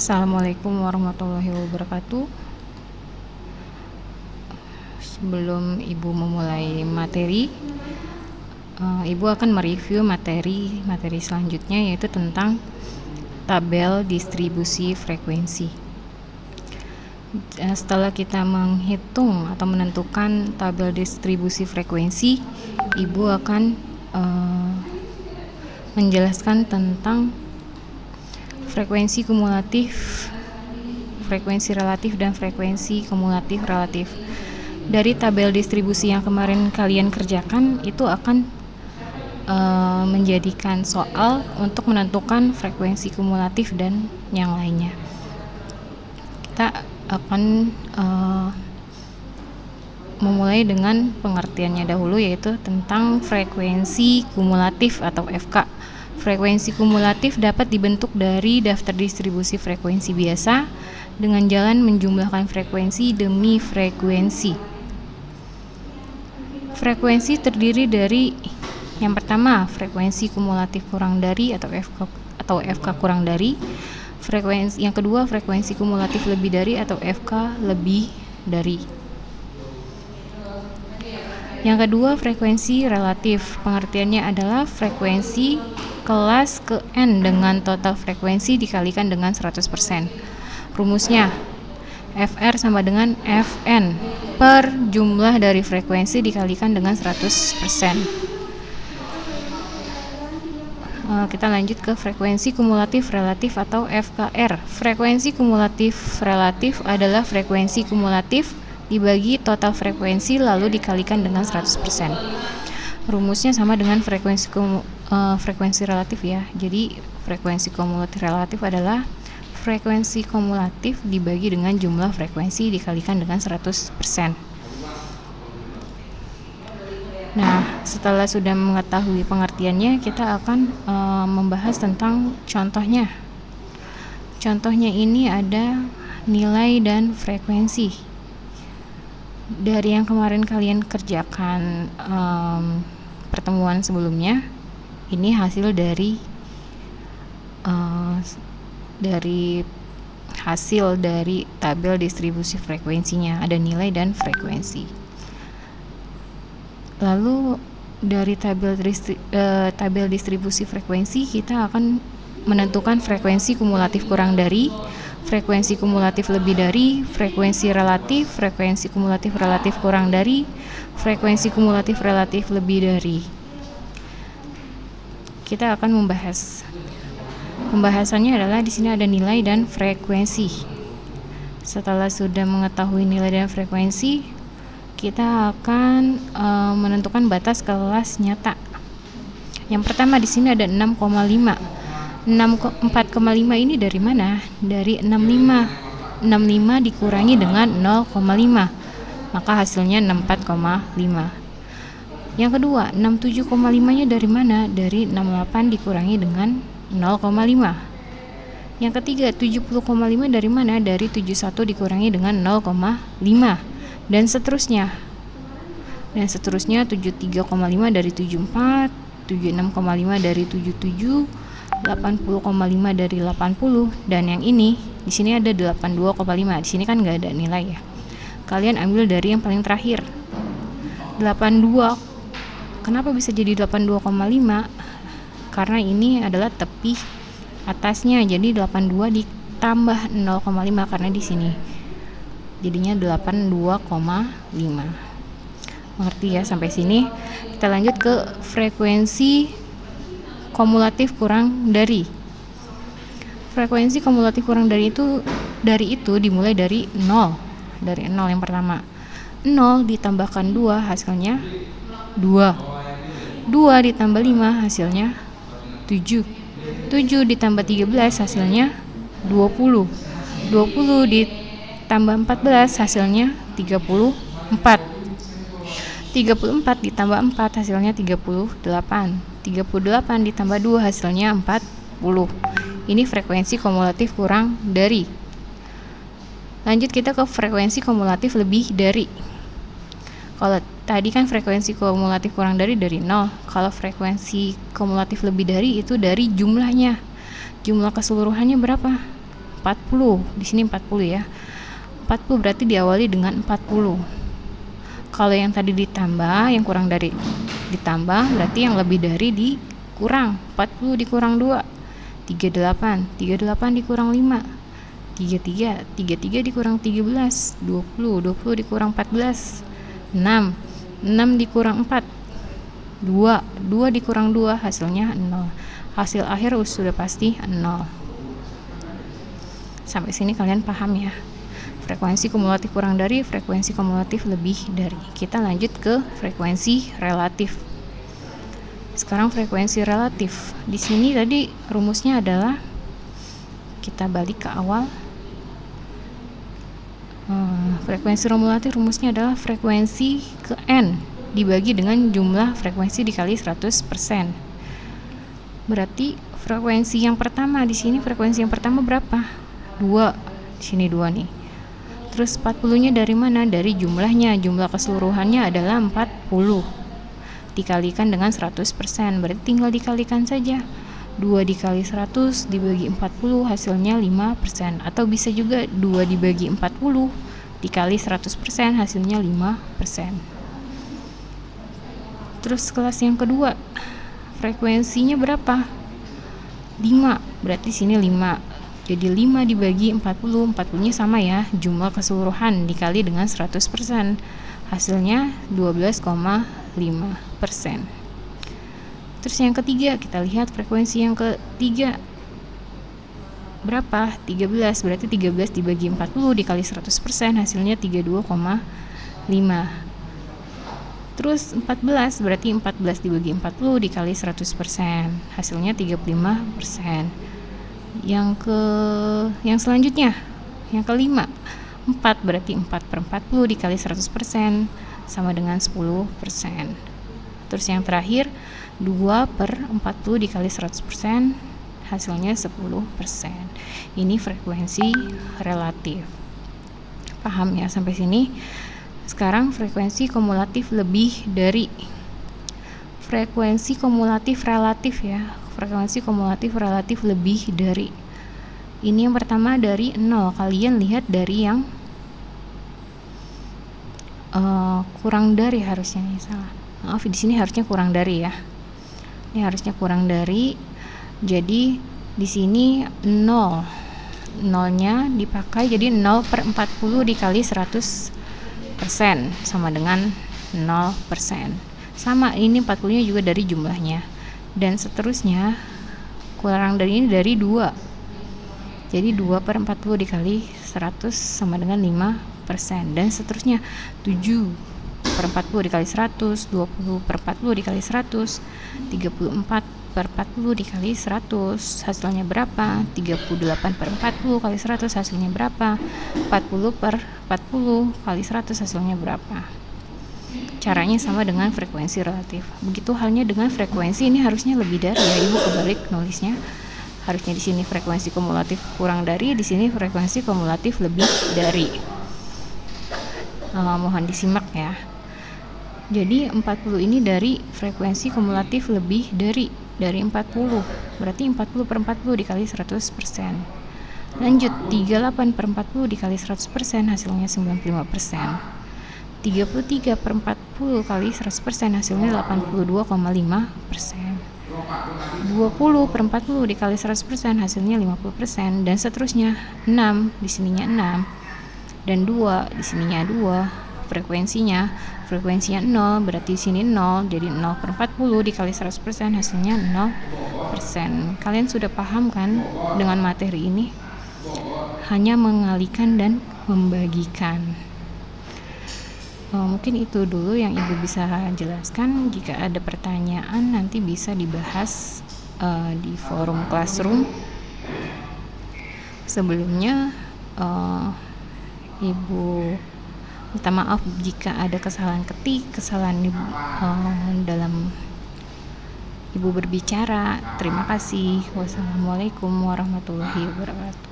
Assalamualaikum warahmatullahi wabarakatuh. Sebelum Ibu memulai materi, Ibu akan mereview materi selanjutnya, yaitu tentang tabel distribusi frekuensi. Setelah kita menghitung atau menentukan tabel distribusi frekuensi, Ibu akan menjelaskan tentang frekuensi kumulatif, frekuensi relatif, dan frekuensi kumulatif relatif. Dari tabel distribusi yang kemarin kalian kerjakan, itu akan menjadikan soal untuk menentukan frekuensi kumulatif dan yang lainnya. Kita akan memulai dengan pengertiannya dahulu, yaitu tentang frekuensi kumulatif atau FK. Frekuensi kumulatif dapat dibentuk dari daftar distribusi frekuensi biasa dengan jalan menjumlahkan frekuensi demi frekuensi. Frekuensi terdiri dari yang pertama, frekuensi kumulatif kurang dari atau FK kurang dari. Frekuensi yang kedua, frekuensi kumulatif lebih dari atau FK lebih dari. Yang kedua, frekuensi relatif. Pengertiannya adalah frekuensi kelas ke N dengan total frekuensi dikalikan dengan 100%. Rumusnya, Fr sama dengan Fn per jumlah dari frekuensi dikalikan dengan 100%. Kita lanjut ke frekuensi kumulatif relatif atau FKR. Frekuensi kumulatif relatif adalah frekuensi kumulatif dibagi total frekuensi lalu dikalikan dengan 100%. Rumusnya sama dengan frekuensi relatif ya. Jadi frekuensi kumulatif relatif adalah frekuensi kumulatif dibagi dengan jumlah frekuensi dikalikan dengan 100%. Nah, setelah sudah mengetahui pengertiannya, kita akan membahas tentang contohnya. Contohnya ini ada nilai dan frekuensi. Dari yang kemarin kalian kerjakan pertemuan sebelumnya, ini hasil dari hasil dari tabel distribusi frekuensinya, ada nilai dan frekuensi. Lalu dari tabel distribusi frekuensi, kita akan menentukan frekuensi kumulatif kurang dari, frekuensi kumulatif lebih dari, frekuensi kumulatif relatif kurang dari, frekuensi kumulatif relatif lebih dari. Kita akan membahas. Pembahasannya adalah di sini ada nilai dan frekuensi. Setelah sudah mengetahui nilai dan frekuensi, kita akan menentukan batas kelas nyata. Yang pertama di sini ada 6,5. 4,5 ini dari mana? Dari 65. 65 dikurangi dengan 0,5. Maka hasilnya 64,5. Yang kedua, 67,5-nya dari mana? Dari 68 dikurangi dengan 0,5. Yang ketiga, 70,5 dari mana? Dari 71 dikurangi dengan 0,5. Dan seterusnya. 73,5 dari 74, 76,5 dari 77, 80,5 dari 80, dan yang ini di sini ada 82,5. Di sini kan nggak ada nilai ya. Kalian ambil dari yang paling terakhir. 82. Kenapa bisa jadi 82,5? Karena ini adalah tepi atasnya, jadi 82 ditambah 0,5 karena di sini. Jadinya 82,5. Mengerti ya sampai sini? Kita lanjut ke frekuensi kumulatif kurang dari. Frekuensi kumulatif kurang dari itu dimulai dari 0. Dari 0 yang pertama. 0 ditambahkan 2 hasilnya 2. 2 ditambah 5 hasilnya 7. 7 ditambah 13 hasilnya 20. 20 ditambah 14 hasilnya 34. 34 ditambah 4 hasilnya 38. 38 ditambah 2 hasilnya 40. Ini frekuensi kumulatif kurang dari. Lanjut kita ke frekuensi kumulatif lebih dari. Kalau tadi kan frekuensi kumulatif kurang dari 0. Kalau frekuensi kumulatif lebih dari itu dari jumlahnya. Jumlah keseluruhannya berapa? 40. Di sini 40 ya. 40 berarti diawali dengan 40. Kalau yang tadi ditambah, yang kurang dari ditambah, berarti yang lebih dari dikurang. 40 dikurang 2, 38. 38 dikurang 5, 33. 33 dikurang 13, 20. 20 dikurang 14, 6. 6 dikurang 4, 2. 2 dikurang 2, hasilnya 0. Hasil akhir sudah pasti 0. Sampai sini kalian paham ya? Frekuensi kumulatif kurang dari, frekuensi kumulatif lebih dari. Kita lanjut ke frekuensi relatif. Sekarang frekuensi relatif. Di sini tadi rumusnya adalah, kita balik ke awal. Frekuensi kumulatif rumusnya adalah frekuensi ke N dibagi dengan jumlah frekuensi dikali 100%. Berarti frekuensi yang pertama di sini, frekuensi yang pertama berapa? 2. Di sini 2 nih. Terus 40-nya dari mana? Dari jumlahnya. Jumlah keseluruhannya adalah 40. Dikalikan dengan 100%. Berarti tinggal dikalikan saja. 2 dikali 100 dibagi 40 hasilnya 5%. Atau bisa juga 2 dibagi 40 dikali 100% hasilnya 5%. Terus kelas yang kedua, frekuensinya berapa? 5. Berarti sini 5. Jadi 5 dibagi 40, 40-nya sama ya, jumlah keseluruhan dikali dengan 100%. Hasilnya 12,5%. Terus yang ketiga, kita lihat frekuensi yang ketiga berapa? 13. Berarti 13 dibagi 40 dikali 100% hasilnya 32,5. Terus 14, berarti 14 dibagi 40 dikali 100% hasilnya 35%. Yang selanjutnya, yang kelima, 4, berarti 4 per 40 dikali 100% sama dengan 10%. Terus yang terakhir, 2 per 40 dikali 100% hasilnya 10%. Ini frekuensi relatif. Paham ya sampai sini? Sekarang frekuensi kumulatif lebih dari. Frekuensi kumulatif relatif ya. Frekuensi kumulatif relatif lebih dari. Ini yang pertama dari 0. Kalian lihat dari yang kurang dari harusnya nih, salah. Maaf, di sini harusnya kurang dari ya. Ini harusnya kurang dari. Jadi di sini 0. 0-nya dipakai jadi 0 per 40 dikali 100% sama dengan 0%. Sama, ini 40-nya juga dari jumlahnya. Dan seterusnya kurang dari ini dari 2. Jadi 2 per 40 dikali 100 sama dengan 5%. Dan seterusnya 7 per 40 dikali 100, 20 per 40 dikali 100, 34 per 40 dikali 100, hasilnya berapa? 38 per 40 kali 100, hasilnya berapa? 40 per 40 kali 100, hasilnya berapa? Caranya sama dengan frekuensi relatif. Begitu halnya dengan frekuensi, ini harusnya lebih dari ya, Ibu kebalik nulisnya. Harusnya di sini frekuensi kumulatif kurang dari, di sini frekuensi kumulatif lebih dari. Mohon disimak ya. Jadi 40 ini dari frekuensi kumulatif lebih dari 40. Berarti 40 per 40 dikali 100%. Lanjut, 38 per 40 dikali 100% hasilnya 95%. 33 per 40 kali 100% hasilnya 82,5%. 20 per 40 dikali 100% hasilnya 50%. Dan seterusnya, 6 di sininya 6 dan 2 di sininya 2. Frekuensinya 0, berarti di sini 0, jadi 0 per 40 dikali 100% hasilnya 0%. Kalian sudah paham kan dengan materi ini? Hanya mengalihkan dan membagikan. Mungkin itu dulu yang Ibu bisa jelaskan. Jika ada pertanyaan nanti bisa dibahas di forum Classroom. Sebelumnya Ibu minta maaf jika ada kesalahan ketik, kesalahan dalam Ibu berbicara. Terima kasih. Wassalamualaikum warahmatullahi wabarakatuh.